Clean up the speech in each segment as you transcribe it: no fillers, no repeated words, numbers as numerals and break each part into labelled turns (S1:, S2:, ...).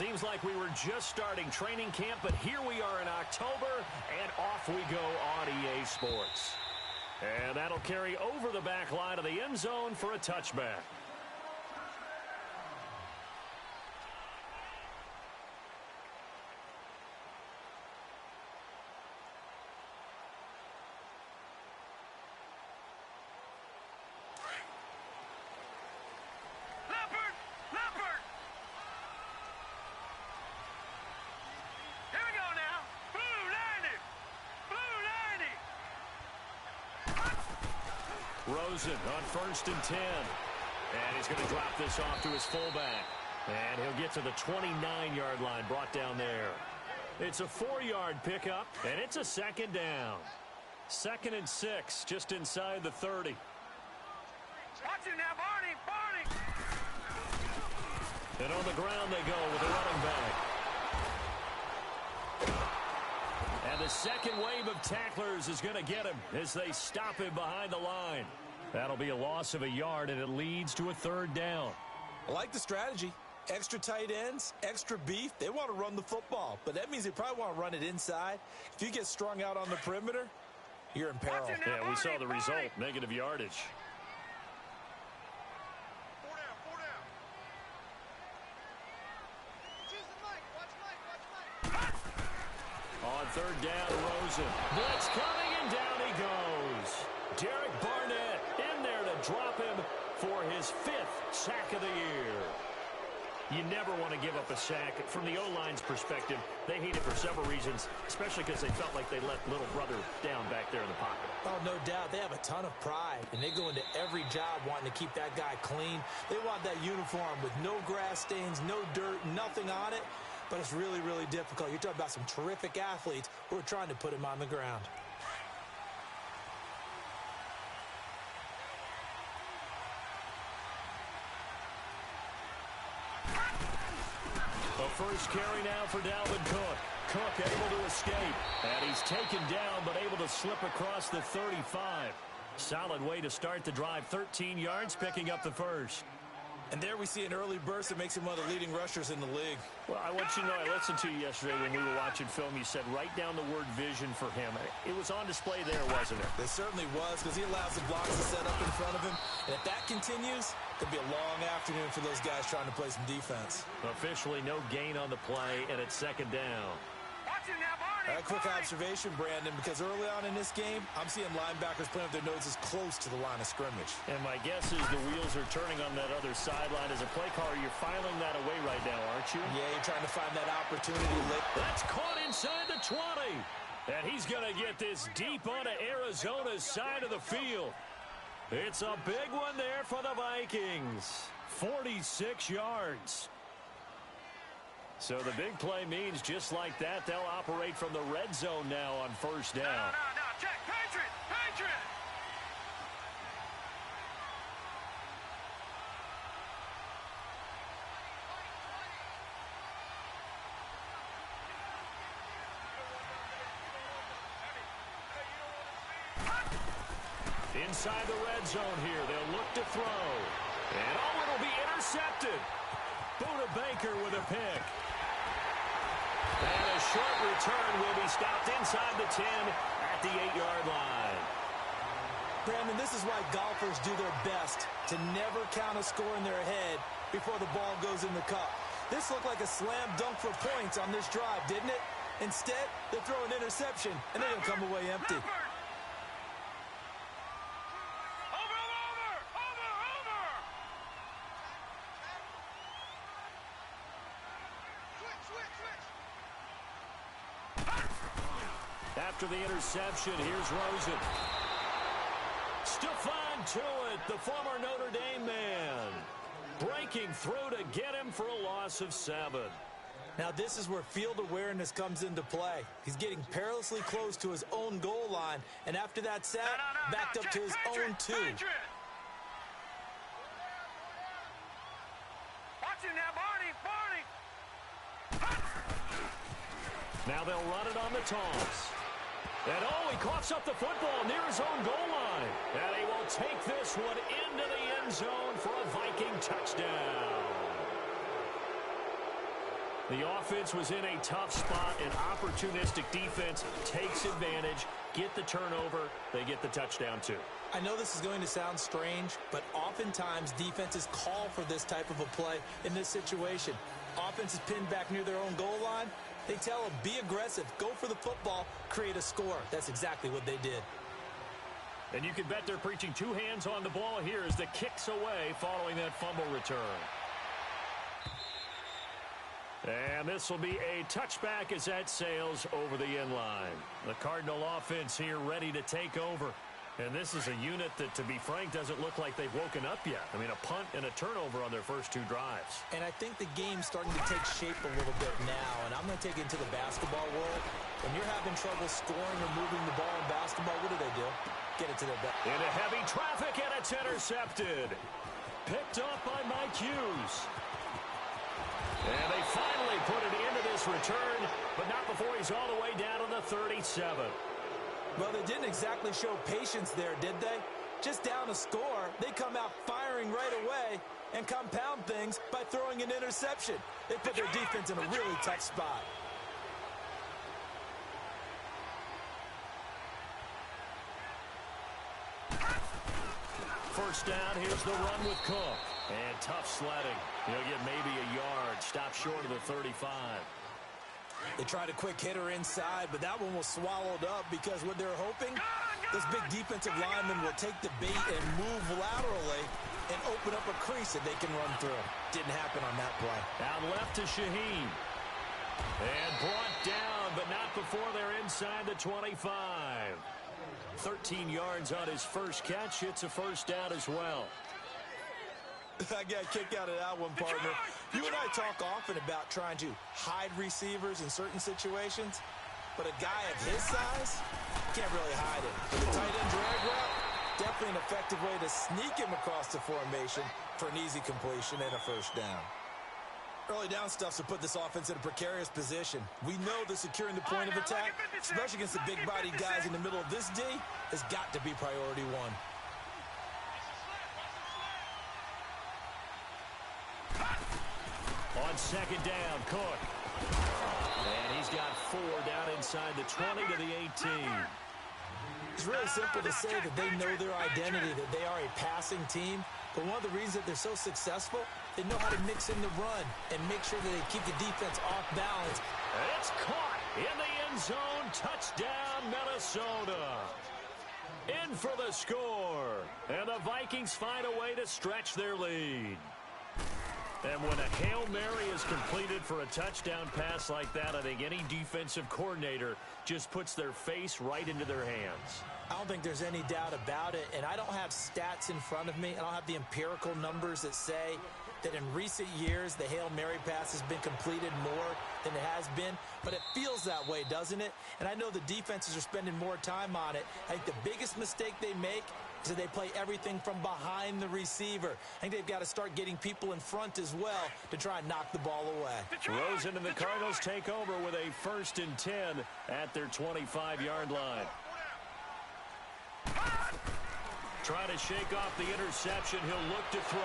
S1: Seems like we were just starting training camp, but here we are in October, and off we go on EA Sports. And that'll carry over the back line of the end zone for a touchback. Rosen on 1st and 10. And he's going to drop this off to his fullback. And he'll get to the 29-yard line, brought down there. It's a 4-yard pickup, and it's a 2nd down. 2nd and 6, just inside the 30.
S2: Watch it now, Barney!
S1: And on the ground they go with a running back. And the second wave of tacklers is going to get him as they stop him behind the line. That'll be a loss of a yard, and it leads to a 3rd down.
S3: I like the strategy. Extra tight ends, extra beef. They want to run the football, but that means they probably want to run it inside. If you get strung out on the perimeter, you're in peril.
S1: Yeah, we saw the result, negative yardage. On 3rd down, Rosen. Blitz coming, and down he goes. Derek Barnett in there to drop him for his 5th sack of the year. You never want to give up a sack. From the O-line's perspective, they hate it for several reasons, especially because they felt like they let little brother down back there in the pocket.
S3: Oh, no doubt. They have a ton of pride, and they go into every job wanting to keep that guy clean. They want that uniform with no grass stains, no dirt, nothing on it. But it's really, really difficult. You're talking about some terrific athletes who are trying to put him on the ground.
S1: The first carry now for Dalvin Cook. Cook able to escape. And he's taken down, but able to slip across the 35. Solid way to start the drive. 13 yards, picking up the first.
S3: And there we see an early burst that makes him one of the leading rushers in the league.
S1: Well, I want you to know, I listened to you yesterday when we were watching film. You said write down the word vision for him. It was on display there, wasn't it?
S3: It certainly was, because he allows the blocks to set up in front of him. And if that continues, it could be a long afternoon for those guys trying to play some defense.
S1: Officially no gain on the play, and it's 2nd down.
S2: Watch it now, Barney!
S3: A quick observation, Brandon, because early on in this game, I'm seeing linebackers playing with their noses close to the line of scrimmage.
S1: And my guess is the wheels are turning on that other sideline. As a play caller, you're filing that away right now, aren't you?
S3: Yeah, you're trying to find that opportunity late.
S1: That's caught inside the 20. And he's going to get this deep onto Arizona's side of the field. It's a big one there for the Vikings. 46 yards. So the big play means just like that, they'll operate from the red zone now on 1st down.
S2: No, check, Patriot!
S1: Inside the red zone here, they'll look to throw. And it'll be intercepted. Buda Baker with a pick. And a short return will be stopped inside the 10 at the 8-yard line.
S3: Brandon, this is why golfers do their best to never count a score in their head before the ball goes in the cup. This looked like a slam dunk for points on this drive, didn't it? Instead, they throw an interception, and they're going to come away empty.
S1: After the interception, here's Rosen. Stefan Tuitt, the former Notre Dame man, breaking through to get him for a loss of 7.
S3: Now this is where field awareness comes into play. He's getting perilously close to his own goal line, and after that sack, backed up to his own 2.
S2: Watch it now, Barney!
S1: Now they'll run it on the toss. And he coughs up the football near his own goal line. And he will take this one into the end zone for a Viking touchdown. The offense was in a tough spot, and opportunistic defense takes advantage, get the turnover, they get the touchdown too.
S3: I know this is going to sound strange, but oftentimes defenses call for this type of a play in this situation. Offense is pinned back near their own goal line. They tell them, be aggressive, go for the football, create a score. That's exactly what they did.
S1: And you can bet they're preaching two hands on the ball here as the kick's away following that fumble return. And this will be a touchback as that sails over the end line. The Cardinal offense here ready to take over. And this is a unit that, to be frank, doesn't look like they've woken up yet. I mean, a punt and a turnover on their first two drives.
S3: And I think the game's starting to take shape a little bit now. And I'm going to take it into the basketball world. When you're having trouble scoring or moving the ball in basketball, what do? Get it to their back.
S1: Into heavy traffic, and it's intercepted. Picked up by Mike Hughes. And they finally put it into this return, but not before he's all the way down on the 37.
S3: Well, they didn't exactly show patience there, did they? Just down a score, they come out firing right away and compound things by throwing an interception. They put their defense in a really tough spot.
S1: First down, here's the run with Cook. And tough sledding. He'll get maybe a yard, stop short of the 35.
S3: They tried a quick hitter inside, but that one was swallowed up because what they're hoping, this big defensive lineman will take the bait and move laterally and open up a crease that they can run through. Didn't happen on that play.
S1: Out left to Shaheen. And brought down, but not before they're inside the 25. 13 yards on his first catch. It's a first down as well.
S3: I got a kick out of that one, partner. You and I talk often about trying to hide receivers in certain situations, but a guy of his size can't really hide it. With a tight end drag route, definitely an effective way to sneak him across the formation for an easy completion and a first down. Early down stuff's to put this offense in a precarious position. We know that securing the point of attack, especially against the big-bodied guys in the middle of this D, has got to be priority one.
S1: On second down, Cook. And he's got 4 down inside the 20 to the 18.
S3: It's really simple to say that they know their identity, that they are a passing team. But one of the reasons that they're so successful, they know how to mix in the run and make sure that they keep the defense off balance.
S1: It's caught in the end zone. Touchdown, Minnesota. In for the score. And the Vikings find a way to stretch their lead. And when a Hail Mary is completed for a touchdown pass like that, I think any defensive coordinator just puts their face right into their hands.
S3: I don't think there's any doubt about it, and I don't have stats in front of me. I don't have the empirical numbers that say that in recent years the Hail Mary pass has been completed more than it has been, but it feels that way, doesn't it? And I know the defenses are spending more time on it. I think the biggest mistake they make is that they play everything from behind the receiver. I think they've got to start getting people in front as well to try and knock the ball away.
S1: Rosen and the Cardinals take over with a 1st and 10 at their 25-yard line. Try to shake off the interception. He'll look to throw.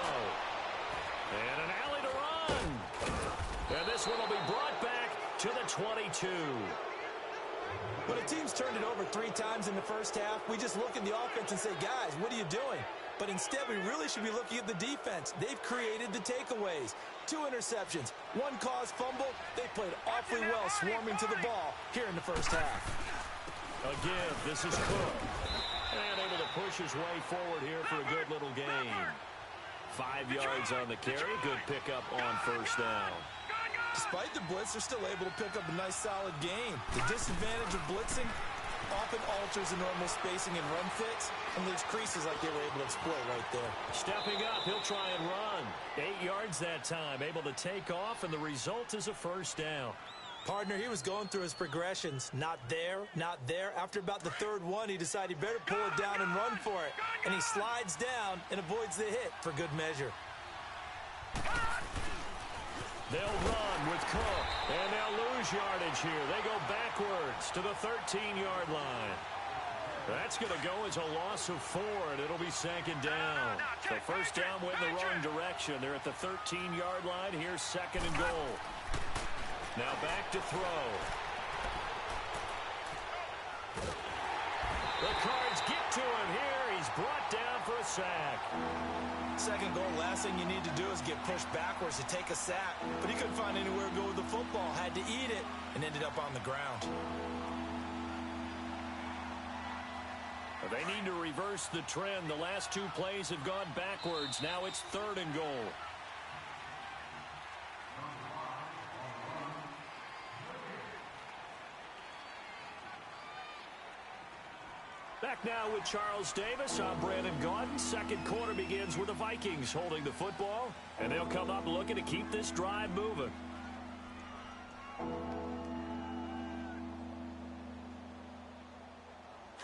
S1: And an alley to run. And this one will be brought back to the 22.
S3: When a team's turned it over 3 times in the first half, we just look at the offense and say, guys, what are you doing? But instead, we really should be looking at the defense. They've created the takeaways. 2 interceptions, 1 caused fumble. They played awfully well swarming to the ball here in the first half.
S1: Again, this is Cook. And able to push his way forward here for a good little gain. 5 yards on the carry. Good pickup on first down.
S3: Despite the blitz, they're still able to pick up a nice solid gain. The disadvantage of blitzing often alters the normal spacing and run fits and leaves creases like they were able to exploit right there.
S1: Stepping up, he'll try and run. 8 yards that time, able to take off, and the result is a first down.
S3: Partner, he was going through his progressions. Not there, not there. After about the 3rd one, he decided he better pull it down and run for it. And he slides down and avoids the hit for good measure.
S1: They'll run with Cook, and they'll lose yardage here. They go backwards to the 13-yard line. That's going to go as a loss of 4, and it'll be 2nd down. The first down went in the wrong direction. They're at the 13-yard line. Here's 2nd and goal. Now back to throw. The Cards get to him here. He's brought down for a sack.
S3: Second goal, last thing you need to do is get pushed backwards to take a sack. But he couldn't find anywhere to go with the football. Had to eat it and ended up on the ground.
S1: They need to reverse the trend. The last two plays have gone backwards. Now it's 3rd and goal. Back now with Charles Davis. I'm Brandon Gaudin. Second quarter begins with the Vikings holding the football, and they'll come up looking to keep this drive moving.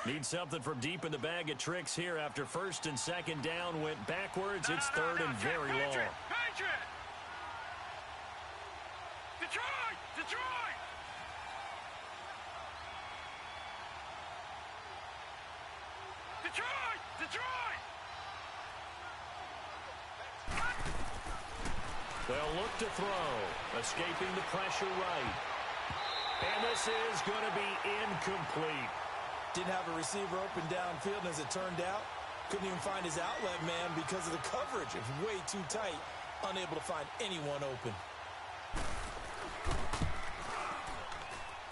S1: Need something from deep in the bag of tricks here after 1st and 2nd down went backwards. It's 3rd and very long.
S2: Patriot! Detroit! Detroit! Detroit! Detroit!
S1: They'll look to throw. Escaping the pressure right. And this is going to be incomplete.
S3: Didn't have a receiver open downfield, and as it turned out, couldn't even find his outlet man because of the coverage. It was way too tight, unable to find anyone open.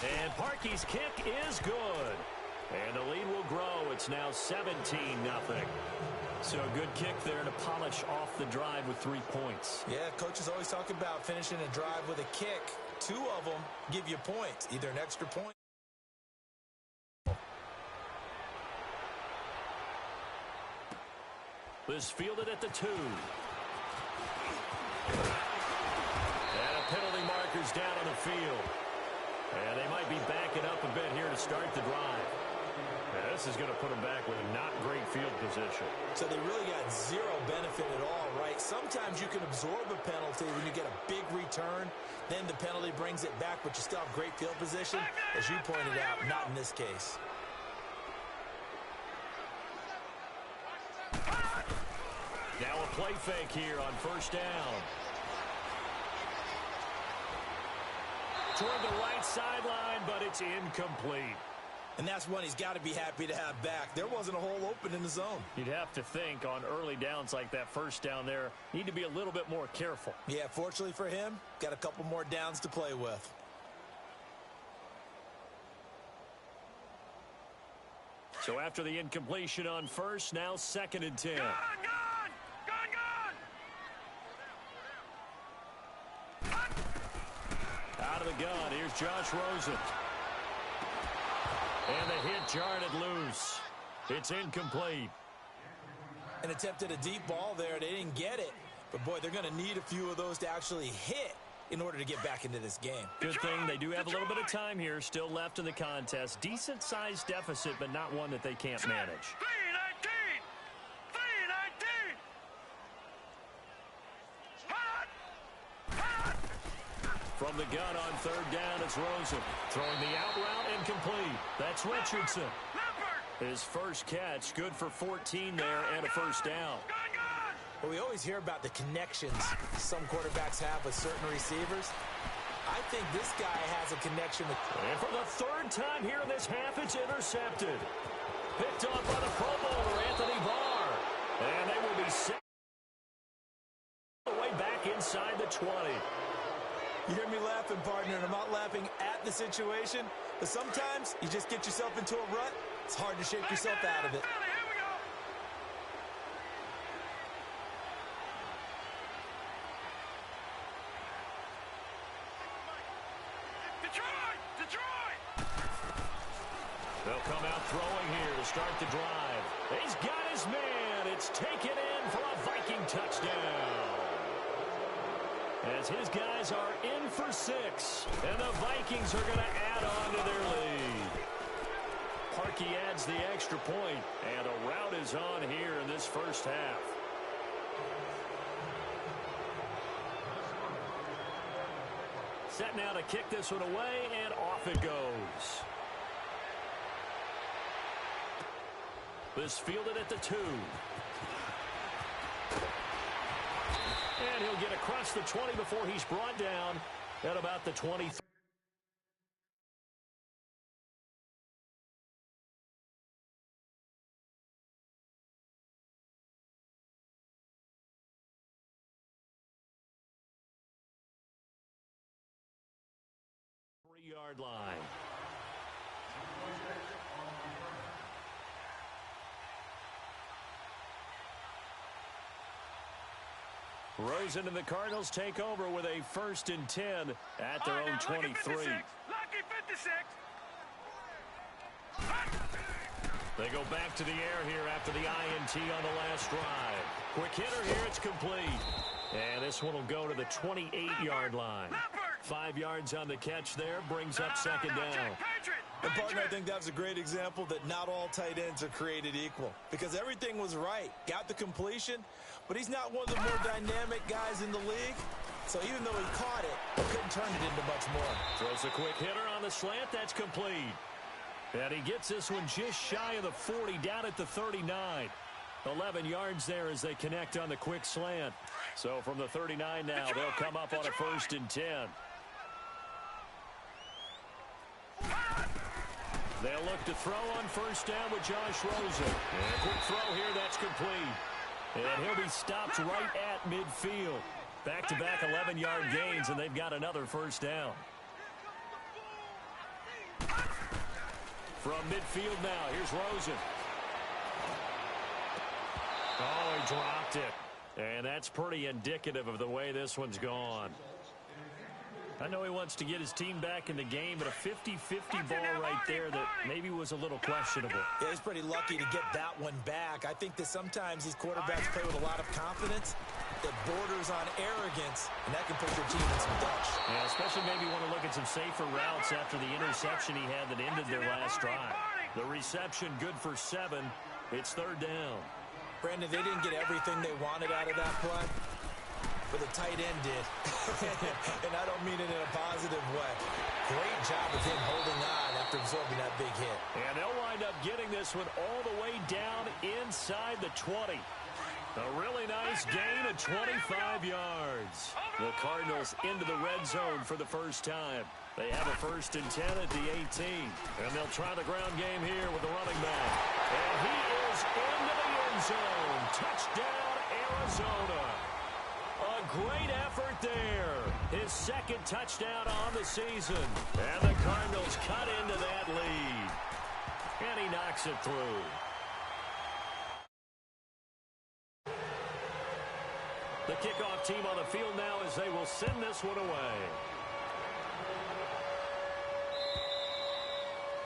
S1: And Parkey's kick is good. And the lead will grow. It's now 17-0. So a good kick there to polish off the drive with 3 points.
S3: Yeah, coaches always talk about finishing a drive with a kick. 2 of them give you points, either an extra point.
S1: This fielded at the 2. And a penalty marker's down on the field. And they might be backing up a bit here to start the drive. And this is going to put them back with a not great field position.
S3: So they really got 0 benefit at all, right? Sometimes you can absorb a penalty when you get a big return. Then the penalty brings it back, but you still have great field position. As you pointed out, not in this case.
S1: Now a play fake here on 1st down. Toward the right sideline, but it's incomplete.
S3: And that's one he's got to be happy to have back. There wasn't a hole open in the zone.
S1: You'd have to think on early downs like that 1st down there, need to be a little bit more careful.
S3: Yeah, fortunately for him, got a couple more downs to play with.
S1: So after the incompletion on 1st, now 2nd and 10.
S2: Gone!
S1: Out of the gun, here's Josh Rosen. And the hit jarred it loose. It's incomplete.
S3: And attempted a deep ball there. They didn't get it. But, boy, they're going to need a few of those to actually hit in order to get back into this game.
S1: Good thing they do have a little bit of time here still left in the contest. Decent-sized deficit, but not one that they can't manage.
S2: 3-19! 3-19!
S1: From the gun on 3rd down, it's Rosen. Throwing the out route incomplete. That's Richardson. His first catch, good for 14 there and a 1st down.
S3: Well, we always hear about the connections some quarterbacks have with certain receivers. I think this guy has a connection with...
S1: And for the 3rd time here in this half, it's intercepted. Picked off by the Pro Bowler, Anthony Barr. And they will be set way back inside the 20.
S3: You hear me laughing, partner, and I'm not laughing at the situation, but sometimes you just get yourself into a rut. It's hard to shake yourself out of it.
S1: They'll come out throwing here to start the drive. He's got his man. It's taken in for a Viking touchdown. As his guys are in for 6. And the Vikings are going to add on to their lead. Parkey adds the extra point, and a rout is on here in this 1st half. Set now to kick this one away, and off it goes. This fielded at the 2. And he'll get across the 20 before he's brought down at about the 23. 3-yard line. Rosen and the Cardinals take over with a 1st and 10 at their own 23.
S2: Lucky 56.
S1: They go back to the air here after the INT on the last drive. Quick hitter here, it's complete. And this one will go to the 28-yard line. 5 yards on the catch there, brings up 2nd down.
S3: And, partner, I think that was a great example that not all tight ends are created equal. Because everything was right. Got the completion, but he's not one of the more dynamic guys in the league. So even though he caught it, he couldn't turn it into much more.
S1: Throws a quick hitter on the slant, that's complete. And he gets this one just shy of the 40, down at the 39. 11 yards there as they connect on the quick slant. So from the 39 now, they'll come up on a 1st and 10. They'll look to throw on 1st down with Josh Rosen. And a quick throw here, that's complete. And he'll be stopped right at midfield. Back-to-back 11-yard gains, and they've got another 1st down. From midfield now, here's Rosen. Oh, he dropped it. And that's pretty indicative of the way this one's gone. I know he wants to get his team back in the game, but a 50-50 ball right there that maybe was a little questionable.
S3: Yeah, he's pretty lucky to get that one back. I think that sometimes these quarterbacks play with a lot of confidence that borders on arrogance, and that can put your team in some dutch.
S1: Yeah, especially maybe want to look at some safer routes after the interception he had that ended their last drive. The reception good for 7. It's 3rd down.
S3: Brandon, they didn't get everything they wanted out of that play, but the tight end did. And I don't mean it in a positive way. Great job of him holding on after absorbing that big hit.
S1: And they'll wind up getting this one all the way down inside the 20. A really nice gain of 25 yards. The Cardinals into the red zone for the first time. They have a 1st and 10 at the 18. And they'll try the ground game here with the running back. And he is into the end zone. Touchdown, Arizona. A great effort there. His 2nd touchdown on the season. And the Cardinals cut into that lead. And he knocks it through. The kickoff team on the field now as they will send this one away.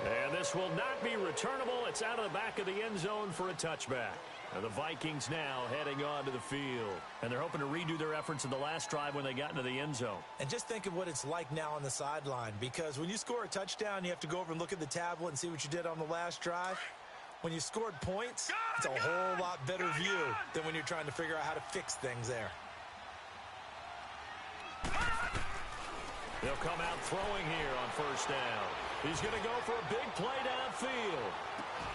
S1: And this will not be returnable. It's out of the back of the end zone for a touchback. And the Vikings now heading on to the field. And they're hoping to redo their efforts in the last drive when they got into the end zone.
S3: And just think of what it's like now on the sideline. Because when you score a touchdown, you have to go over and look at the tablet and see what you did on the last drive. When you scored points, it's a whole lot better view than when you're trying to figure out how to fix things there.
S1: They'll come out throwing here on 1st down. He's going to go for a big play downfield.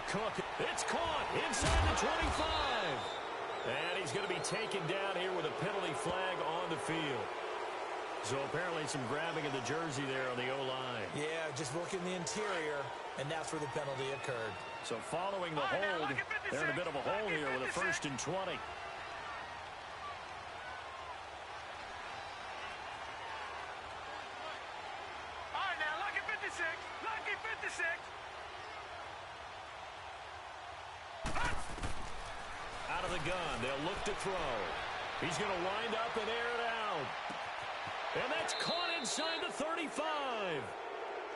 S1: Cook, it's caught inside the 25. And he's going to be taken down here with a penalty flag on the field. So apparently some grabbing of the jersey there on the O-line.
S3: Yeah, just working the interior, and that's where the penalty occurred.
S1: So following the hold, they're in a bit of a hole here with a 1st and 20. Out of the gun, they'll look to throw. He's going to wind up and air it out. And that's caught inside the 35.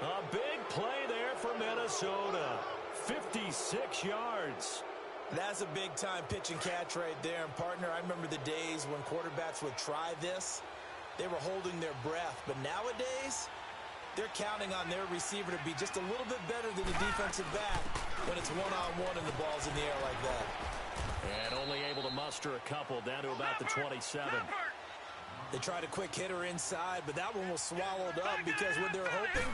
S1: A big play there for Minnesota. 56 yards.
S3: That's a big-time pitch and catch right there. And, partner, I remember the days when quarterbacks would try this. They were holding their breath. But nowadays, they're counting on their receiver to be just a little bit better than the defensive back when it's one-on-one and the ball's in the air like that.
S1: And only able to muster a couple down to about the 27.
S3: They tried a quick hitter inside, but that one was swallowed up because what they're hoping,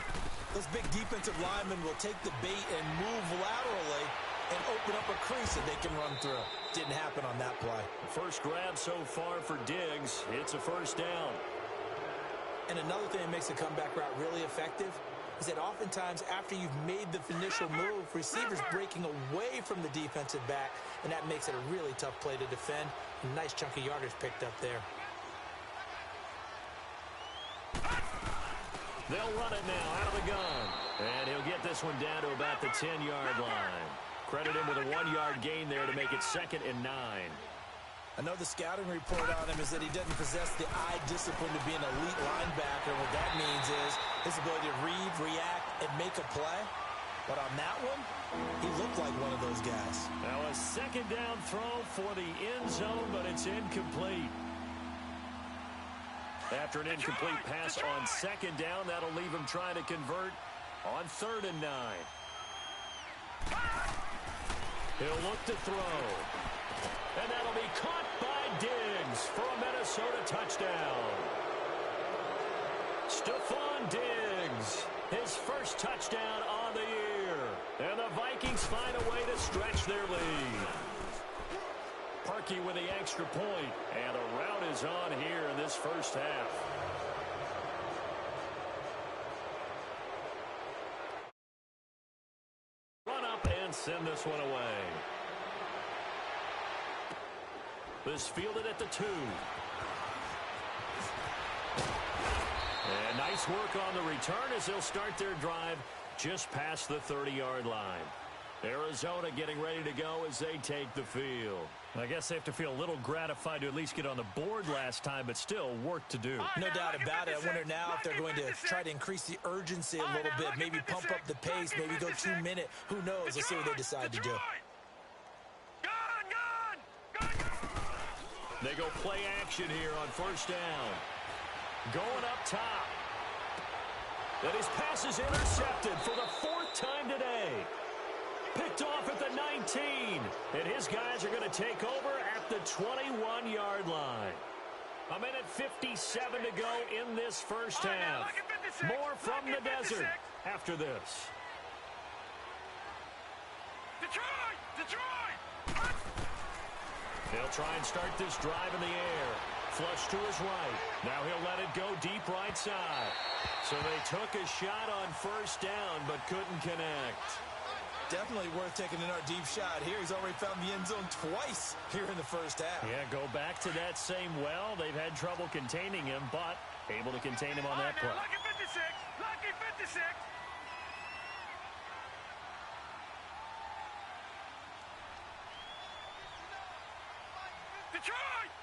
S3: those big defensive linemen will take the bait and move laterally and open up a crease that they can run through. Didn't happen on that play.
S1: First grab so far for Diggs. It's a 1st down.
S3: And another thing that makes the comeback route really effective is that oftentimes after you've made the initial move, receivers breaking away from the defensive back, and that makes it a really tough play to defend. A nice chunk of yardage picked up there.
S1: They'll run it now out of the gun. And he'll get this one down to about the 10-yard line. Credit him with a 1-yard gain there to make it 2nd and 9.
S3: I know the scouting report on him is that he doesn't possess the eye discipline to be an elite linebacker. What that means is his ability to read, react, and make a play. But on that one, he looked like one of those guys.
S1: Now a 2nd down throw for the end zone, but it's incomplete. After an incomplete pass on 2nd down, that'll leave him trying to convert on 3rd and 9. He'll look to throw. And that'll be caught by Diggs for a Minnesota touchdown. Stephon Diggs, his first touchdown on the year. And the Vikings find a way to stretch their lead. Parkey with the extra point. And the rout is on here in this first half. Run up and send this one away. This fielded at the 2. And nice work on the return as they'll start their drive just past the 30-yard line. Arizona getting ready to go as they take the field. I guess they have to feel a little gratified to at least get on the board last time, but still work to do.
S3: No doubt about it. I wonder now if they're going to try to increase the urgency a little bit, maybe pump up the pace, maybe go 2-minute. Who knows? Let's see what they decide to do.
S1: They go play action here on 1st down. Going up top. And his pass is intercepted for the 4th time today. Picked off at the 19. And his guys are going to take over at the 21-yard line. 1:57 to go in this first half. More from the desert after this.
S2: Detroit!
S1: He'll try and start this drive in the air. Flush to his right. Now he'll let it go deep right side. So they took a shot on 1st down, but couldn't connect.
S3: Definitely worth taking another deep shot here. He's already found the end zone twice here in the first half.
S1: Yeah, go back to that same well. They've had trouble containing him, but able to contain him on that play.
S2: Lucky 56! Lucky 56!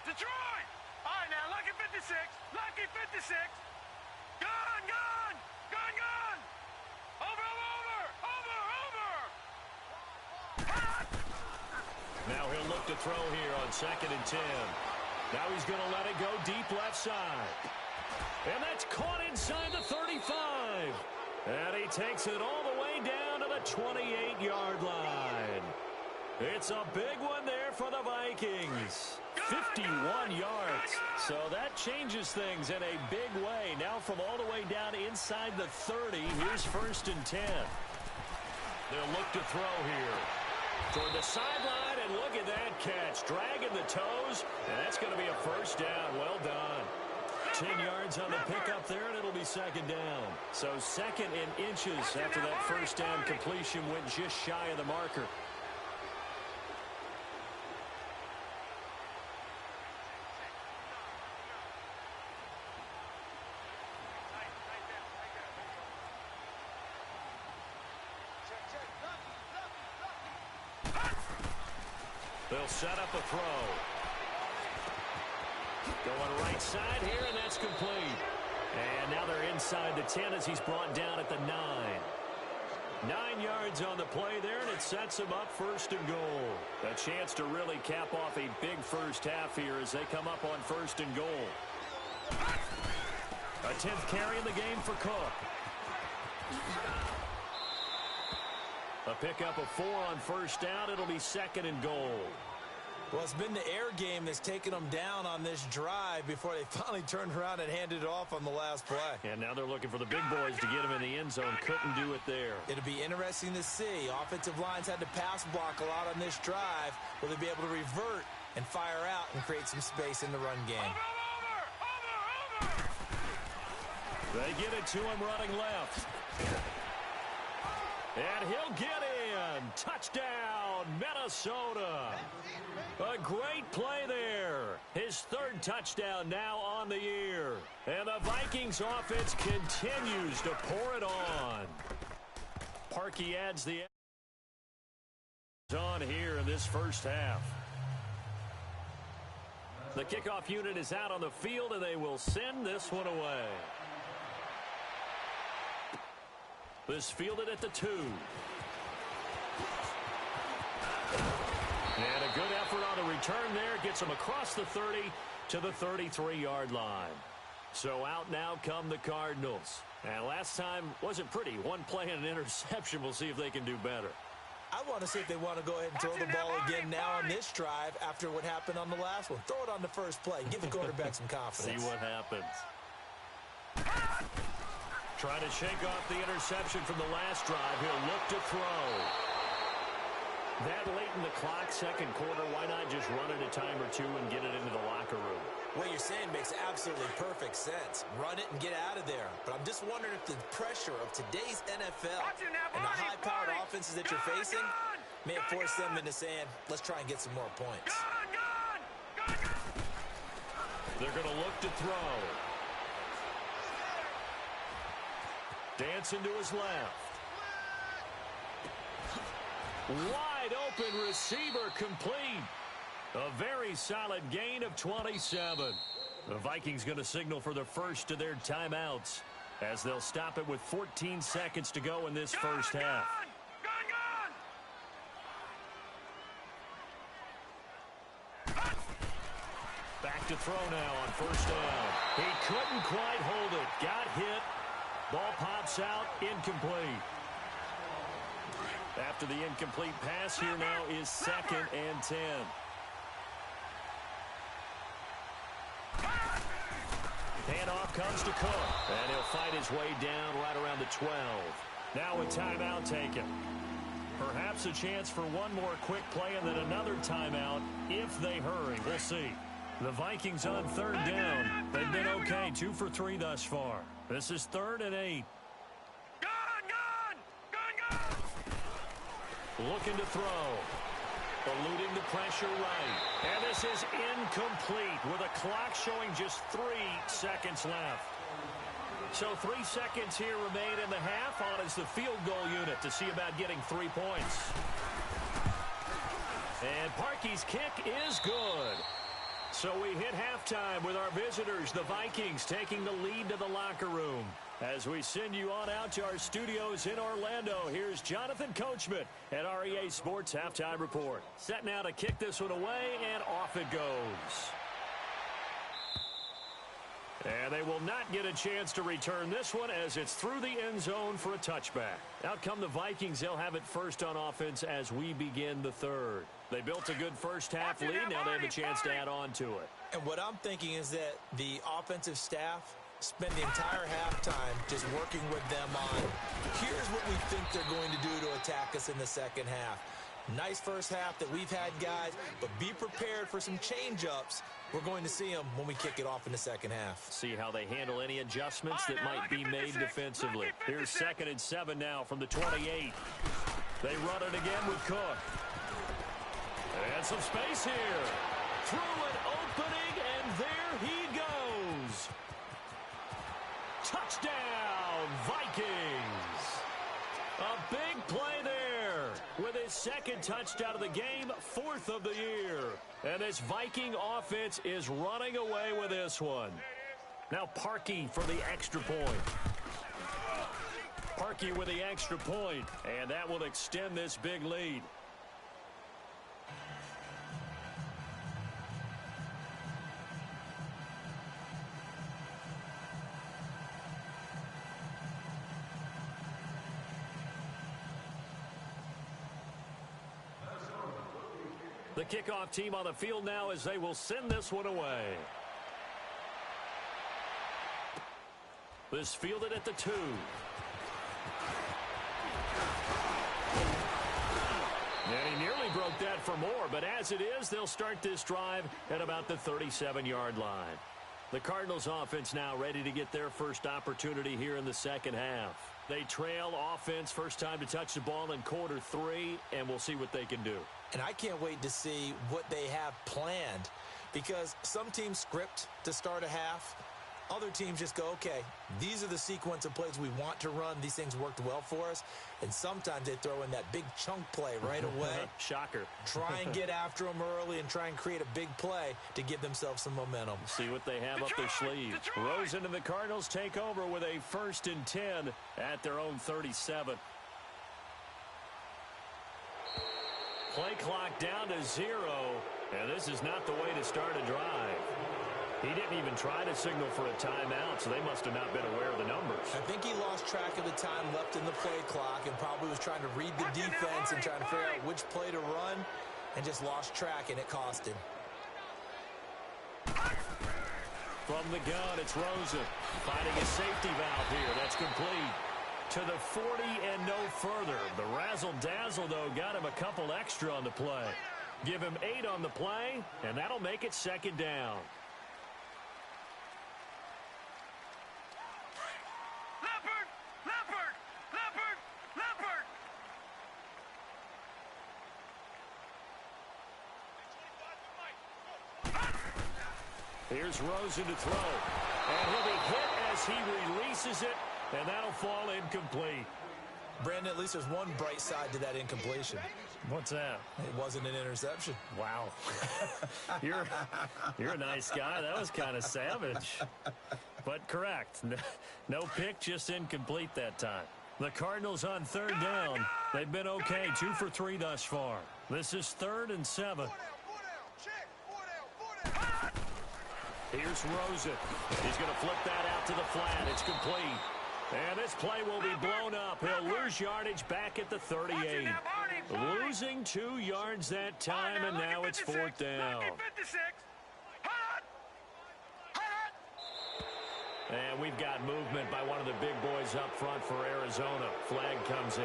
S2: Detroit! All right, now, lucky 56! Lucky 56! Gun! Over!
S1: Now he'll look to throw here on 2nd and 10. Now he's going to let it go deep left side. And that's caught inside the 35. And he takes it all the way down to the 28-yard line. It's a big one there for the Vikings. 51 yards. So that changes things in a big way. Now from all the way down inside the 30, here's 1st and 10. They'll look to throw here. Toward the sideline, and look at that catch. Dragging the toes, and that's going to be a 1st down. Well done. 10 yards on the pickup there, and it'll be 2nd down. So 2nd and inches after that 1st down completion went just shy of the marker. They'll set up a throw. Going right side here, and that's complete. And now they're inside the 10 as he's brought down at the 9. 9 yards on the play there, and it sets him up 1st and goal. A chance to really cap off a big first half here as they come up on 1st and goal. A 10th carry in the game for Cook. A pickup of 4 on 1st down. It'll be 2nd and goal.
S3: Well, it's been the air game that's taken them down on this drive before they finally turned around and handed it off on the last play.
S1: And now they're looking for the big boys to get him in the end zone. Couldn't do it there.
S3: It'll be interesting to see. Offensive lines had to pass block a lot on this drive. Will they be able to revert and fire out and create some space in the run game?
S1: They get it to him running left. And he'll get in. Touchdown, Minnesota. A great play there. His third touchdown now on the year. And the Vikings offense continues to pour it on. Parkey adds the on here in this first half. The kickoff unit is out on the field, and they will send this one away. This fielded at the 2. And a good effort on the return there. Gets him across the 30 to the 33-yard line. So out now come the Cardinals. And last time wasn't pretty. One play and an interception. We'll see if they can do better.
S3: I want to see if they want to go ahead and throw the ball again now on this drive after what happened on the last one. Throw it on the first play. Give the quarterback some confidence.
S1: See what happens. Trying to shake off the interception from the last drive. He'll look to throw. That late in the clock, second quarter, why not just run it a time or two and get it into the locker room?
S3: What you're saying makes absolutely perfect sense. Run it and get out of there. But I'm just wondering if the pressure of today's NFL and the high-powered offenses that you're facing may have forced them into saying, let's try and get some more points.
S1: They're going to look to throw. Dancing to his left. Wide open receiver complete. A very solid gain of 27. The Vikings going to signal for the first of their timeouts as they'll stop it with 14 seconds to go in this first half. Back to throw now on first down. He couldn't quite hold it. Got hit. Ball pops out. Incomplete. After the incomplete pass, here now is 2nd and 10. Handoff comes to Cook, and he'll fight his way down right around the 12. Now a timeout taken. Perhaps a chance for one more quick play and then another timeout if they hurry. We'll see. The Vikings on 3rd down. They've been okay, 2 for 3 thus far. This is 3rd and 8. Looking to throw. Eluding the pressure right. And this is incomplete with a clock showing just 3 seconds left. So 3 seconds here remain in the half. On is the field goal unit to see about getting 3 points. And Parkey's kick is good. So we hit halftime with our visitors, the Vikings, taking the lead to the locker room. As we send you on out to our studios in Orlando, here's Jonathan Coachman at REA Sports Halftime Report. Set now to kick this one away, and off it goes. And they will not get a chance to return this one as it's through the end zone for a touchback. Out come the Vikings. They'll have it first on offense as we begin the 3rd. They built a good first half lead. Now they have a chance to add on to it.
S3: And what I'm thinking is that the offensive staff spend the entire halftime just working with them on, here's what we think they're going to do to attack us in the second half. Nice first half that we've had, guys, but be prepared for some change-ups. We're going to see them when we kick it off in the second half.
S1: See how they handle any adjustments that might be made defensively. Here's 2nd and 7 now from the 28. They run it again with Cook. And some space here. Through an opening, and there he goes. Touchdown, Vikings. A big play there with his 2nd touchdown of the game, 4th of the year. And this Viking offense is running away with this one. Now Parkey for the extra point. Parkey with the extra point, and that will extend this big lead. The kickoff team on the field now as they will send this one away. This fielded at the 2. And he nearly broke that for more, but as it is, they'll start this drive at about the 37-yard line. The Cardinals offense now ready to get their first opportunity here in the second half. They trail offense first time to touch the ball in quarter 3, and we'll see what they can do.
S3: And I can't wait to see what they have planned, because some teams script to start a half. Other teams just go, okay, these are the sequence of plays we want to run. These things worked well for us. And sometimes they throw in that big chunk play right away.
S1: Shocker.
S3: Try and get after them early and try and create a big play to give themselves some momentum.
S1: See what they have up their sleeve. Rosen and the Cardinals take over with a 1st and 10 at their own 37. Play clock down to 0, and this is not the way to start a drive. He didn't even try to signal for a timeout, so they must have not been aware of the numbers.
S3: I think he lost track of the time left in the play clock and probably was trying to read the defense and trying to figure out which play to run, and just lost track, and it cost him.
S1: From the gun, it's Rosen finding a safety valve here. That's complete. To the 40 and no further. The razzle-dazzle, though, got him a couple extra on the play. Give him 8 on the play, and that'll make it 2nd down. Here's Rosen to throw. And he'll be hit as he releases it, and that'll fall incomplete.
S3: Brandon, at least there's one bright side to that incompletion.
S1: What's that?
S3: It wasn't an interception.
S1: Wow. You're a nice guy. That was kind of savage. But correct. No pick, just incomplete that time. The Cardinals on 3rd down. They've been okay, 2 for 3 thus far. This is 3rd and 7. Here's Rosen. He's going to flip that out to the flat. It's complete. And this play will be blown up. He'll lose yardage back at the 38. Losing 2 yards that time, and now it's 4th down. And we've got movement by one of the big boys up front for Arizona. Flag comes in.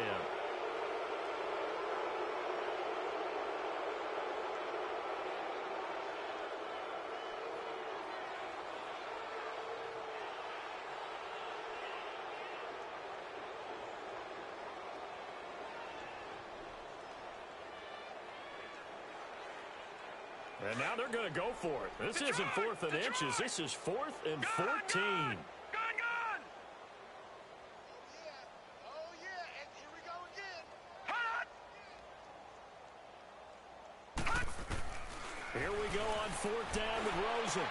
S1: And now they're going to go for it. This isn't 4th and inches. This is 4th and 14.
S2: Gun!
S4: Oh, yeah. And here we go again.
S1: Here we go on 4th down with Rosen.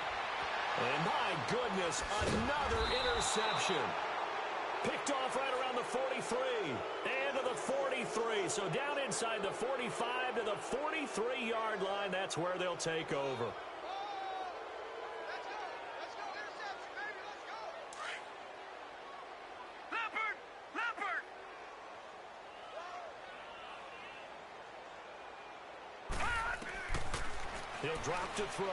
S1: And my goodness, another interception. Picked off right around the 43. And to the 43. So down inside the 45 to the 43-yard line. That's where they'll take over.
S4: Let's go. Interception, baby. Let's go.
S2: Leopard!
S1: He'll drop to throw.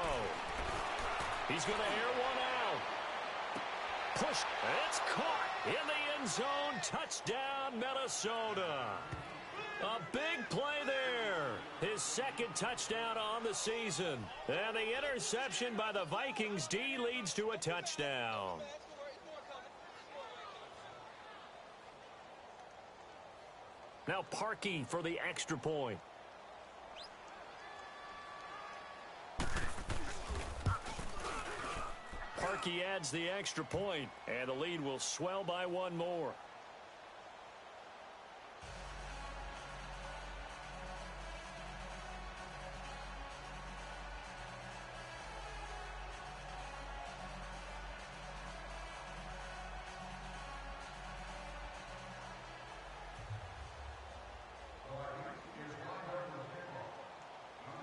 S1: He's going to air one out. Push. It's caught in the end zone. Touchdown, Minnesota. A big play there. His 2nd touchdown on the season. And the interception by the Vikings D leads to a touchdown. Now Parkey for the extra point. Parkey adds the extra point, and the lead will swell by 1 more.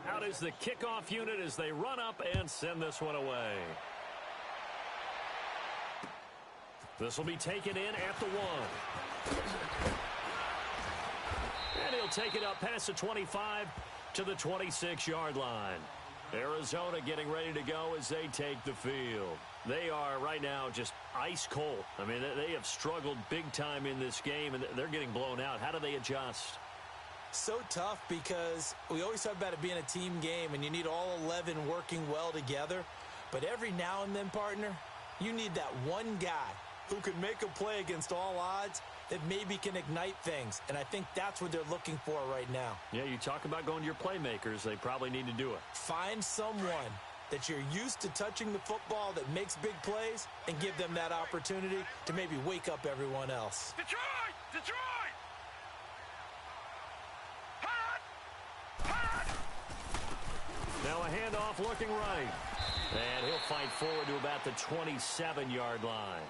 S1: Out is the kickoff unit as they run up and send this one away. This will be taken in at the 1. And he'll take it up past the 25 to the 26-yard line. Arizona getting ready to go as they take the field. They are right now just ice cold. I mean, they have struggled big time in this game, and they're getting blown out. How do they adjust?
S3: So tough, because we always talk about it being a team game, and you need all 11 working well together. But every now and then, partner, you need that one guy who can make a play against all odds that maybe can ignite things, and I think that's what they're looking for right now.
S1: Yeah, you talk about going to your playmakers. They probably need to do it.
S3: Find someone that you're used to touching the football that makes big plays and give them that opportunity to maybe wake up everyone else.
S2: Detroit! Detroit! Hot! Hot!
S1: Now a handoff looking right. And he'll fight forward to about the 27-yard line.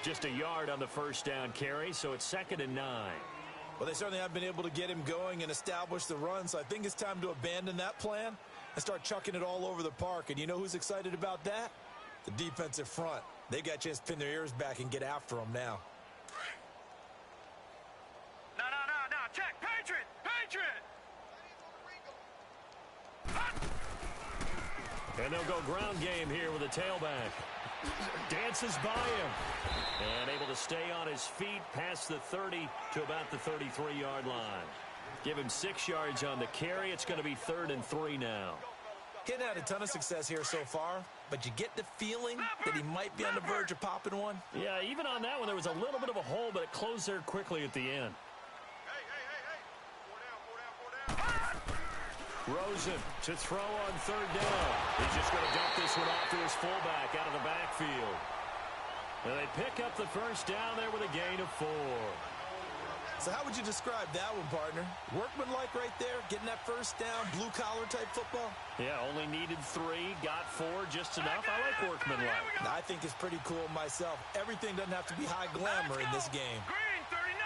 S1: Just a yard on the first down carry, so it's 2nd and 9.
S3: Well, they certainly have been able to get him going and establish the run, so I think it's time to abandon that plan and start chucking it all over the park. And you know who's excited about that? The defensive front. They got a chance to pin their ears back and get after him now.
S2: No. Check. Patriot! Patriot!
S1: And they'll go ground game here with a tailback. Dances by him. And able to stay on his feet past the 30 to about the 33-yard line. Give him 6 yards on the carry. It's going to be 3rd and 3 now.
S3: He hadn't had a ton of success here so far, but you get the feeling that he might be on the verge of popping one.
S1: Yeah, even on that one, there was a little bit of a hole, but it closed there quickly at the end.
S2: Hey. 4 down.
S1: Rosen to throw on 3rd down. He's just going to dump this one off to his fullback out of the backfield. And they pick up the first down there with a gain of 4.
S3: So how would you describe that one, partner? Workmanlike right there, getting that first down, blue-collar type football?
S1: Yeah, only needed 3, got 4, just enough. I like workmanlike.
S3: I think it's pretty cool myself. Everything doesn't have to be high glamour in this game.
S2: Green 39!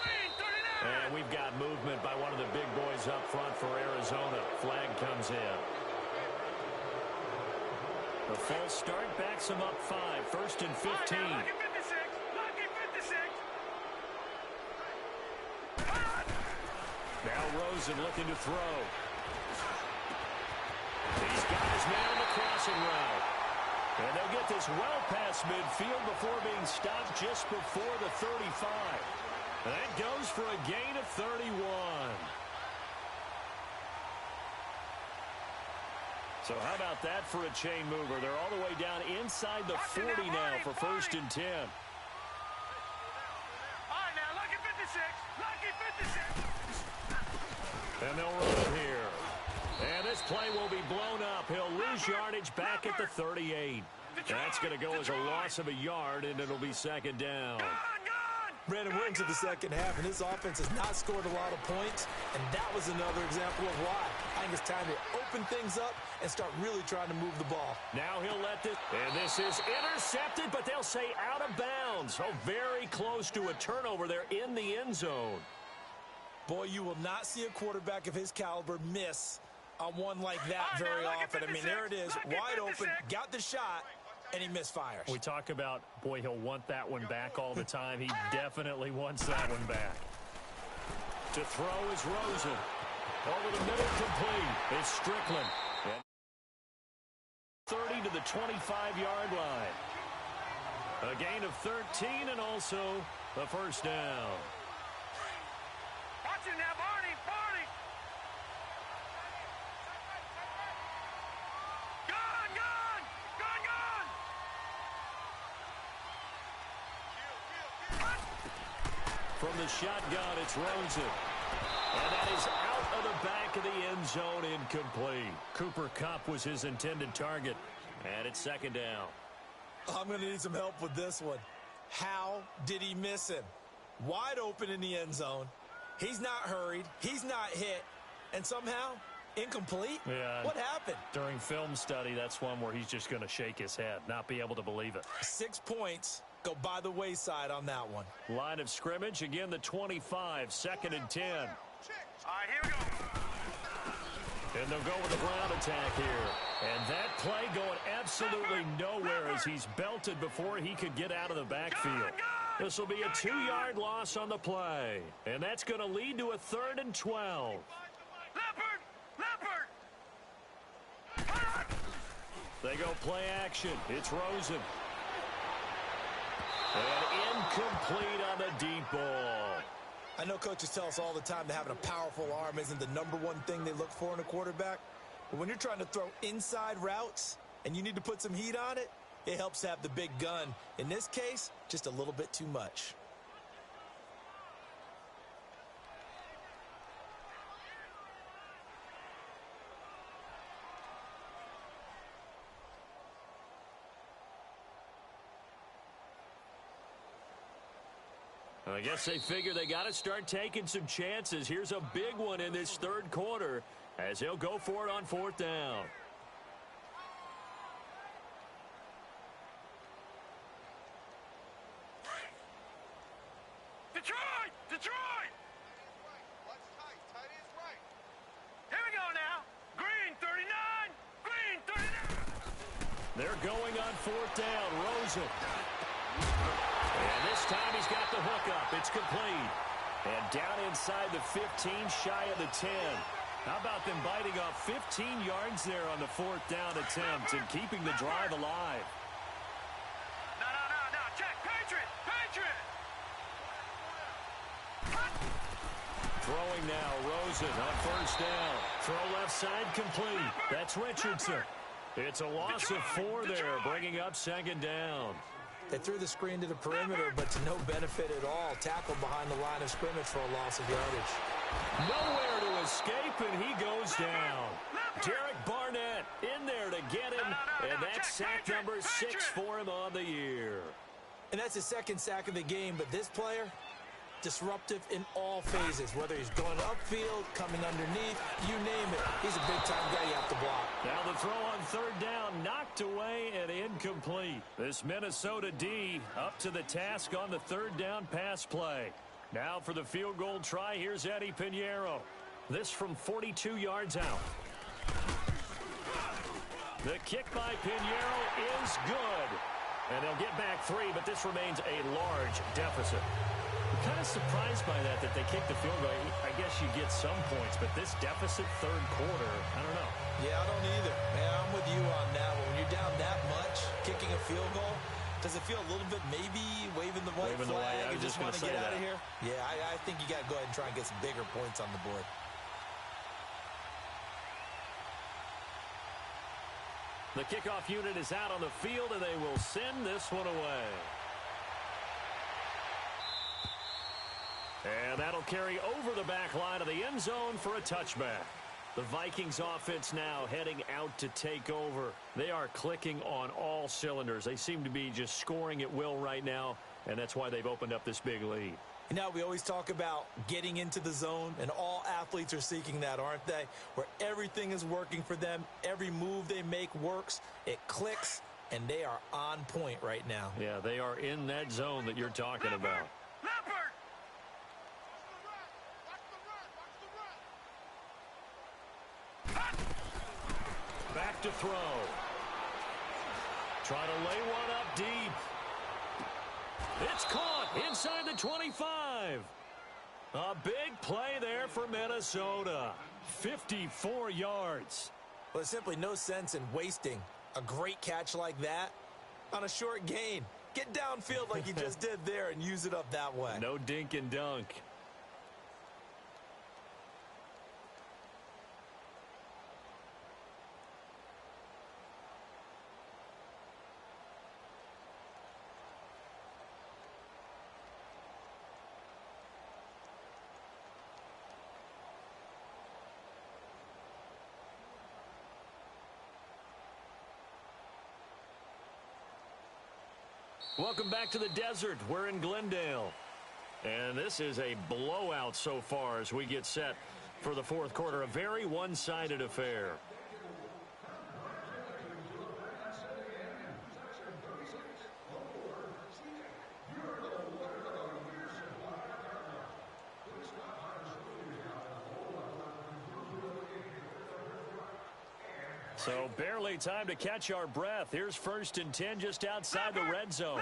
S2: Green 39!
S1: And we've got movement by one of the big boys up front for Arizona. Flag comes in. The false start backs him up 5. 1st and 15.
S2: Lucky 56! Lucky 56!
S1: Now Rosen looking to throw. He's got his man on the crossing route. And they'll get this well past midfield before being stopped just before the 35. And that goes for a gain of 31. So how about that for a chain mover? They're all the way down inside the 40 now for 1st and 10.
S2: All right, now, lucky 56! Lucky 56!
S1: And they'll run it here. And this play will be blown up. He'll lose yardage back at the 38. That's going to go as a loss of a yard, and it'll be 2nd down.
S2: Gone!
S3: Brandon, we're into the second half, and this offense has not scored a lot of points, and that was another example of why. I think it's time to open things up and start really trying to move the ball.
S1: Now he'll let this, and this is intercepted, but they'll say out of bounds. Oh, very close to a turnover there in the end zone.
S3: Boy, you will not see a quarterback of his caliber miss on one like that very often. I mean, there it is, wide open, got the shot, and he misfires.
S1: We talk about, boy, he'll want that one back all the time. He definitely wants that one back. To throw is Rosen. Over the middle, complete. It's Strickland. 30 to the 25-yard line. A gain of 13 and also the first down.
S2: Watch it now, Barney! Barney! Gone! Gone! Gone! Gone!
S1: From the shotgun, it's Rosen. And that is out of the back of the end zone, incomplete. Cooper Kupp was his intended target. And it's 2nd down.
S3: I'm going to need some help with this one. How did he miss him? Wide open in the end zone. He's not hurried. He's not hit. And somehow, incomplete?
S1: Yeah.
S3: What happened?
S1: During film study, that's one where he's just going to shake his head, not be able to believe it.
S3: 6 points go by the wayside on that one.
S1: Line of scrimmage, again the 25, 2nd and 10.
S2: All right, here we go.
S1: And they'll go with a ground attack here. And that play going absolutely nowhere as he's belted before he could get out of the backfield. This will be a 2-yard loss on the play. And that's going to lead to a 3rd and 12.
S2: Leopard! Leopard!
S1: They go play action. It's Rosen. And incomplete on the deep ball.
S3: I know coaches tell us all the time that having a powerful arm isn't the #1 thing they look for in a quarterback. But when you're trying to throw inside routes and you need to put some heat on it, it helps have the big gun. In this case, just a little bit too much.
S1: I guess they figure they got to start taking some chances. Here's a big one in this third quarter as he'll go for it on fourth down.
S2: Detroit! Detroit!
S4: Watch tight. Tight ends right.
S2: Here we go now. Green 39. Green 39.
S1: They're going on fourth down. Rosen. And this time he's got the hookup. It's complete. And down inside the 15, shy of the 10. How about them biting off 15 yards there on the fourth down attempt and keeping the drive alive?
S2: No. Check. Patriot. Patriot.
S1: Throwing now, Rosen on first down. Throw left side complete. That's Richardson. It's a loss of 4 there, bringing up second down.
S3: They threw the screen to the perimeter, but to no benefit at all. Tackled behind the line of scrimmage for a loss of yardage.
S1: Nowhere to escape, and he goes down. Derek Barnett in there to get him, and that's sack number 6 for him on the year.
S3: And that's his second sack of the game, but this player, disruptive in all phases, whether he's going upfield, coming underneath, you name it. He's a big-time guy you have to block.
S1: Now the throw on third down, knocked away and incomplete. This Minnesota D up to the task on the third down pass play. Now for the field goal try, here's Eddie Pinheiro. This from 42 yards out. The kick by Pinheiro is good. And they'll get back 3, but this remains a large deficit. I'm kind of surprised by that they kicked the field goal. I guess you get some points, but this deficit third quarter, I don't know.
S3: Yeah, I don't either. Man, I'm with you on that one. When you're down that much, kicking a field goal, does it feel a little bit maybe waving the white flag and just want to get out of here? Yeah, I think you got to go ahead and try and get some bigger points on the board.
S1: The kickoff unit is out on the field, and they will send this one away. And that'll carry over the back line of the end zone for a touchback. The Vikings offense now heading out to take over. They are clicking on all cylinders. They seem to be just scoring at will right now, and that's why they've opened up this big lead.
S3: You know, we always talk about getting into the zone, and all athletes are seeking that, aren't they? Where everything is working for them, every move they make works, it clicks, and they are on point right now.
S1: Yeah, they are in that zone that you're talking about.
S2: Leopard.
S1: Back to throw. Try to lay one up deep. It's caught inside the 25. A big play there for Minnesota. 54 yards.
S3: Well, there's simply no sense in wasting a great catch like that on a short gain. Get downfield like you just did there and use it up that way.
S1: No dink and dunk. Welcome back to the desert. We're in Glendale. And this is a blowout so far as we get set for the fourth quarter. A very one-sided affair. So barely time to catch our breath. Here's 1st and 10 just outside the red zone.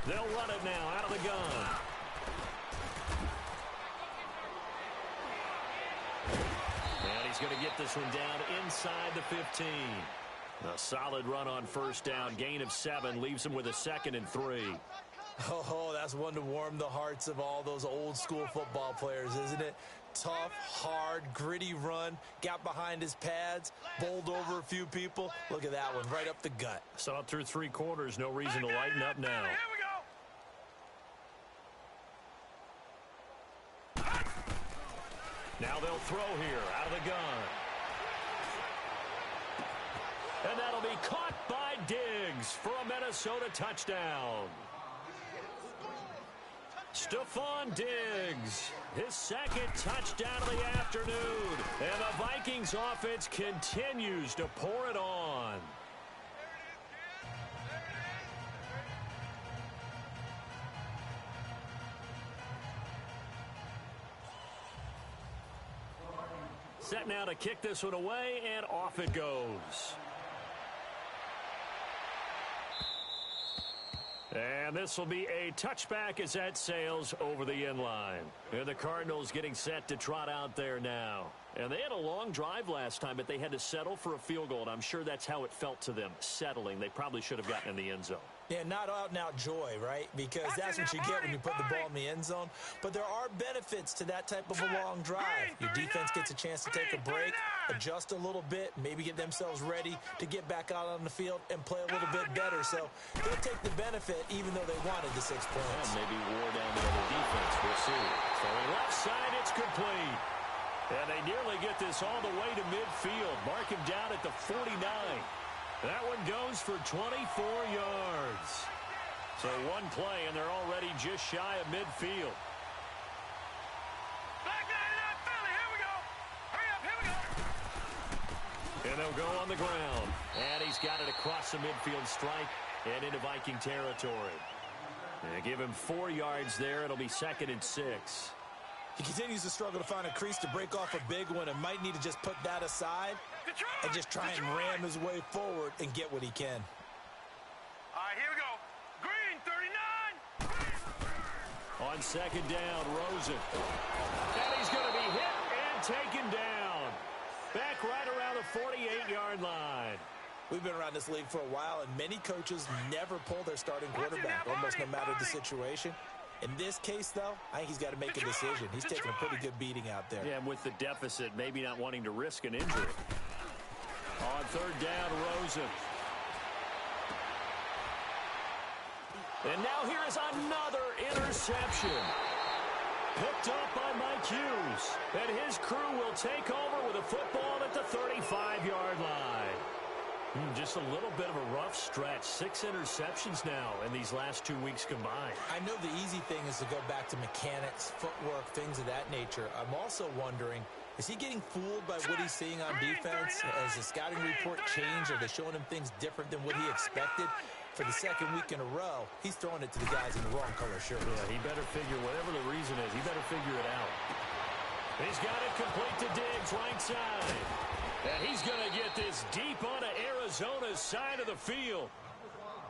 S1: They'll run it now out of the gun. And he's going to get this one down inside the 15. A solid run on first down. Gain of 7 leaves him with a 2nd and 3.
S3: Oh, that's one to warm the hearts of all those old school football players, isn't it? Tough, hard, gritty run. Got behind his pads, bowled over a few people. Look at that one, right up the gut.
S1: Saw through 3 quarters. No reason to lighten up now.
S2: Here we go.
S1: Now they'll throw here out of the gun. And that'll be caught by Diggs. Diggs for a Minnesota touchdown. Stephon Diggs, his second touchdown of the afternoon. And the Vikings offense continues to pour it on. Set now to kick this one away, and off it goes. And this will be a touchback as that sails over the end line. And the Cardinals getting set to trot out there now. And they had a long drive last time, but they had to settle for a field goal, and I'm sure that's how it felt to them, settling. They probably should have gotten in the end zone.
S3: Yeah, not out-and-out joy, right? Because that's what you get when you put the ball in the end zone. But there are benefits to that type of a long drive. Your defense gets a chance to take a break, adjust a little bit, maybe get themselves ready to get back out on the field and play a little bit better. So they'll take the benefit even though they wanted the 6 points.
S1: And maybe wore down the other defense. We'll see. So left side, it's complete. And they nearly get this all the way to midfield. Mark him down at the 49. That one goes for 24 yards. So one play, and they're already just shy of midfield.
S2: Black 99 Philly, here we go. Hurry up, here we go.
S1: And they'll go on the ground. And he's got it across the midfield stripe and into Viking territory. And give him 4 yards there. It'll be 2nd and 6.
S3: He continues to struggle to find a crease to break off a big one and might need to just put that aside and just try and ram his way forward and get what he can.
S2: All right, here we go. Green, 39.
S1: On 2nd down, Rosen. And he's going to be hit and taken down. Back right around the 48-yard line.
S3: We've been around this league for a while, and many coaches never pull their starting quarterback, almost no matter the situation. In this case, though, I think he's got to make a decision. He's taking a pretty good beating out there.
S1: Yeah, and with the deficit, maybe not wanting to risk an injury. On 3rd down, Rosen. And now here is another interception. Picked up by Mike Hughes. And his crew will take over with a football at the 35-yard line. Just a little bit of a rough stretch. 6 interceptions now in these last 2 weeks combined.
S3: I know the easy thing is to go back to mechanics, footwork, things of that nature. I'm also wondering, is he getting fooled by what he's seeing on defense? Has the scouting report changed? Are they showing him things different than what he expected? For the 2nd week in a row, he's throwing it to the guys in the wrong color shirts.
S1: Yeah, he better figure, whatever the reason is, he better figure it out. He's got it complete to Diggs, right side. And he's going to get this deep onto Arizona's side of the field.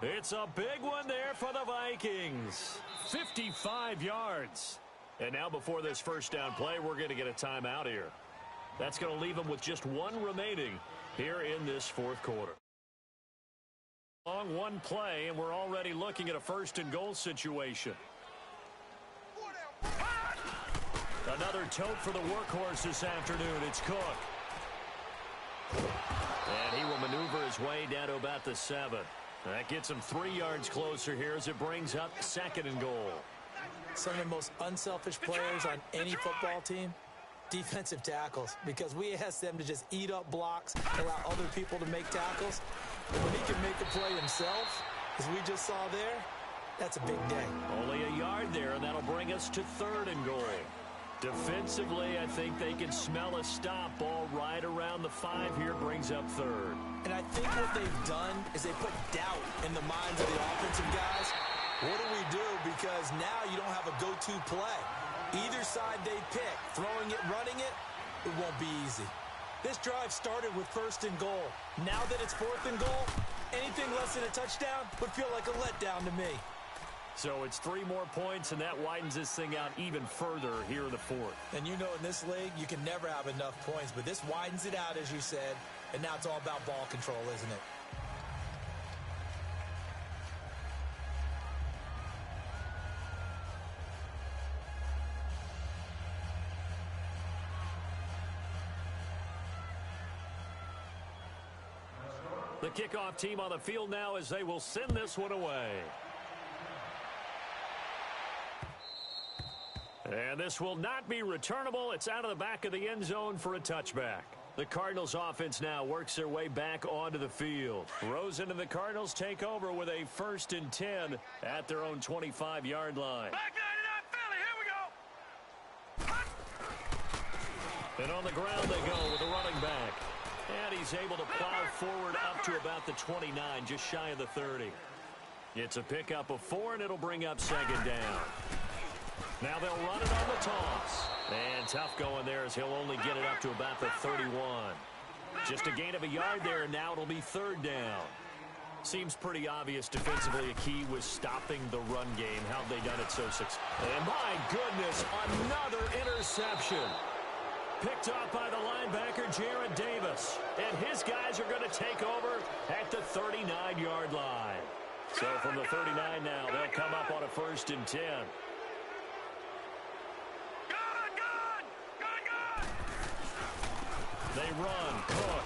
S1: It's a big one there for the Vikings. 55 yards. And now before this first down play, we're going to get a timeout here. That's going to leave them with just 1 remaining here in this 4th quarter. Long 1 play, and we're already looking at a 1st and goal situation. Another tote for the workhorse this afternoon. It's Cook. And he will maneuver his way down to about the 7. That gets him 3 yards closer here as it brings up 2nd and goal.
S3: Some of the most unselfish players on any football team, defensive tackles, because we ask them to just eat up blocks, allow other people to make tackles. But when he can make a play himself, as we just saw there, that's a big day.
S1: Only a yard there, and that'll bring us to 3rd and goal. Defensively, I think they can smell a stop. Ball right around the 5 here, brings up 3rd.
S3: And I think what they've done is they put doubt in the minds of the offensive guys. What do we do? Because now you don't have a go-to play. Either side they pick, throwing it, running it, it won't be easy. This drive started with 1st and goal. Now that it's 4th and goal, anything less than a touchdown would feel like a letdown to me.
S1: So it's 3 more points, and that widens this thing out even further here in the 4th.
S3: And you know in this league, you can never have enough points, but this widens it out, as you said, and now it's all about ball control, isn't it?
S1: The kickoff team on the field now as they will send this one away. And this will not be returnable. It's out of the back of the end zone for a touchback. The Cardinals offense now works their way back onto the field. Rosen and the Cardinals take over with a 1st and 10 at their own 25-yard line.
S2: Back 99 Philly, here we go.
S1: And on the ground they go with the running back. And he's able to plow forward up to about the 29, just shy of the 30. It's a pickup of 4, and it'll bring up 2nd down. Now they'll run it on the toss. And tough going there as he'll only get it up to about the 31. Just a gain of a yard there, and now it'll be 3rd down. Seems pretty obvious defensively a key was stopping the run game. How have they done it so successfully? And my goodness, another interception. Picked off by the linebacker, Jared Davis. And his guys are going to take over at the 39-yard line. So from the 39 now, they'll come up on a 1st and 10. They run, Cook.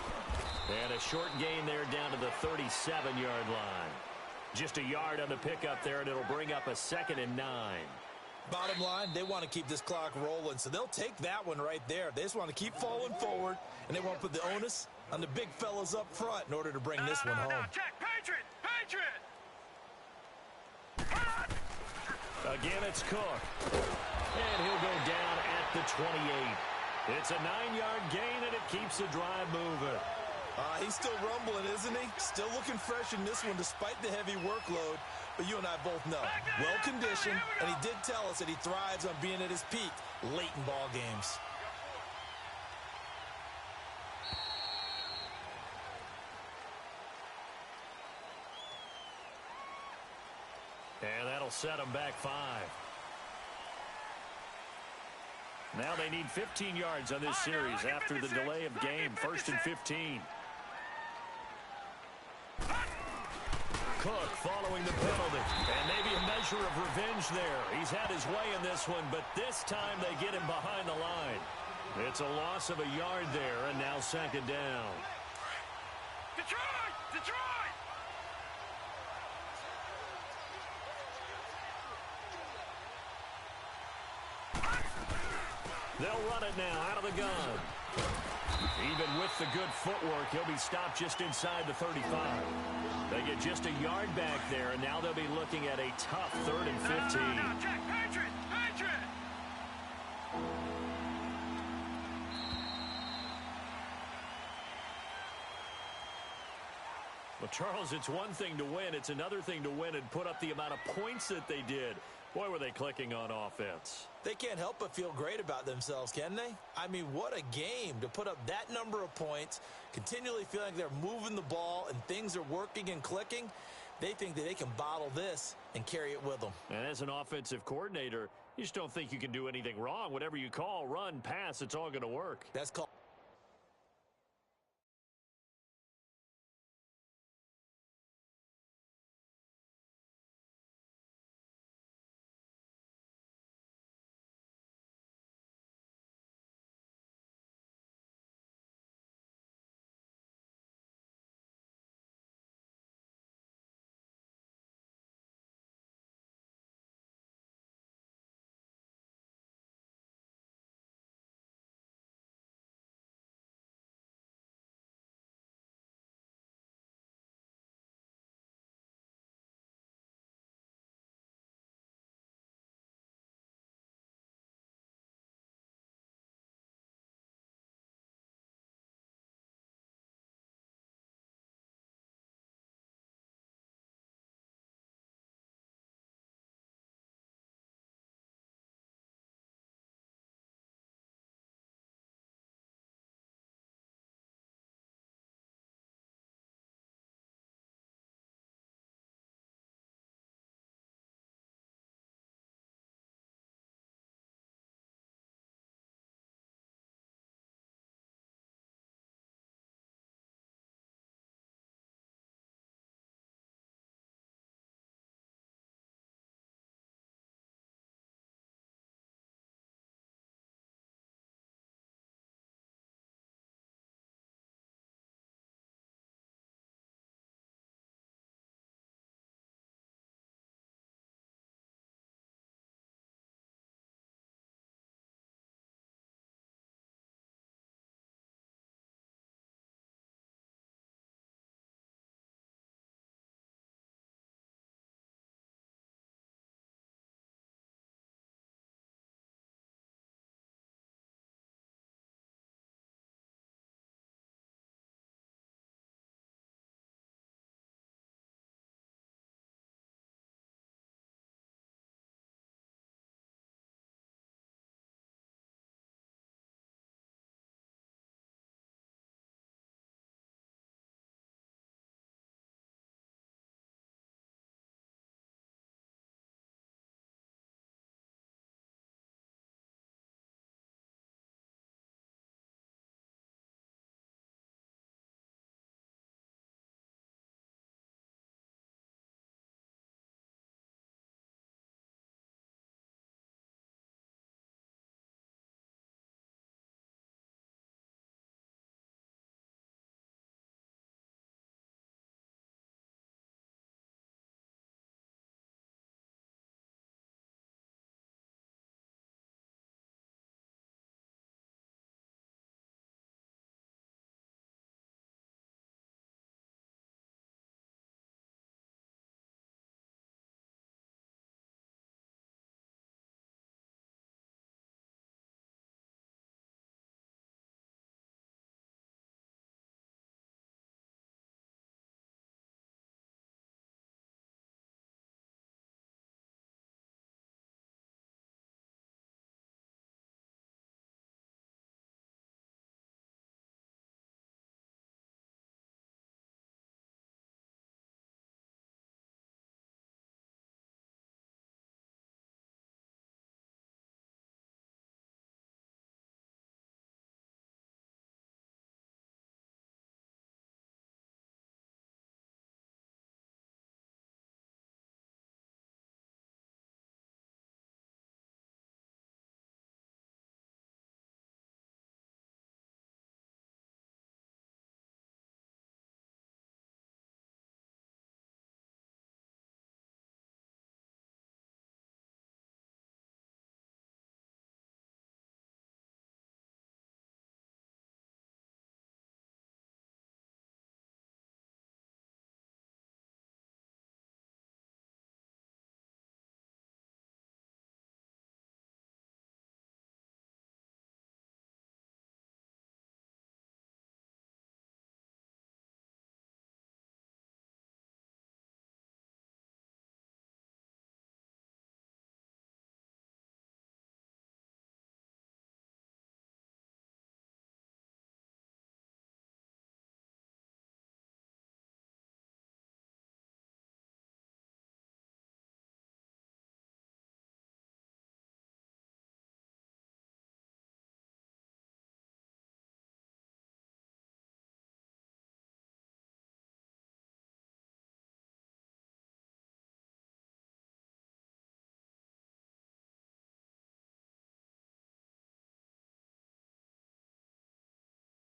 S1: And a short gain there down to the 37-yard line. Just a yard on the pickup there, and it'll bring up a 2nd and 9.
S3: Bottom line, they want to keep this clock rolling, so they'll take that one right there. They just want to keep falling forward, and they want to put the onus on the big fellas up front in order to bring this one home.
S2: Check, Patriot, Patriot.
S1: Again, it's Cook. And he'll go down at the 28. It's a 9-yard gain, and it keeps the drive moving.
S3: He's still rumbling, isn't he? Still looking fresh in this one despite the heavy workload. But you and I both know, well-conditioned, and he did tell us that he thrives on being at his peak late in ball games.
S1: And that'll set him back 5. Now they need 15 yards on this series after the delay of game. 1st and 15. Cook following the penalty. And maybe a measure of revenge there. He's had his way in this one, but this time they get him behind the line. It's a loss of a yard there, and now 2nd down.
S2: Detroit! Detroit!
S1: They'll run it now out of the gun. Even with the good footwork, he'll be stopped just inside the 35. They get just a yard back there, and now they'll be looking at a tough 3rd and 15.
S2: Check, Patriot, Patriot.
S1: Well, Charles, it's one thing to win. It's another thing to win and put up the amount of points that they did. Boy, were they clicking on offense.
S3: They can't help but feel great about themselves, can they? I mean, what a game to put up that number of points, continually feeling like they're moving the ball and things are working and clicking. They think that they can bottle this and carry it with them.
S1: And as an offensive coordinator, you just don't think you can do anything wrong. Whatever you call, run, pass, it's all going to work.
S3: That's called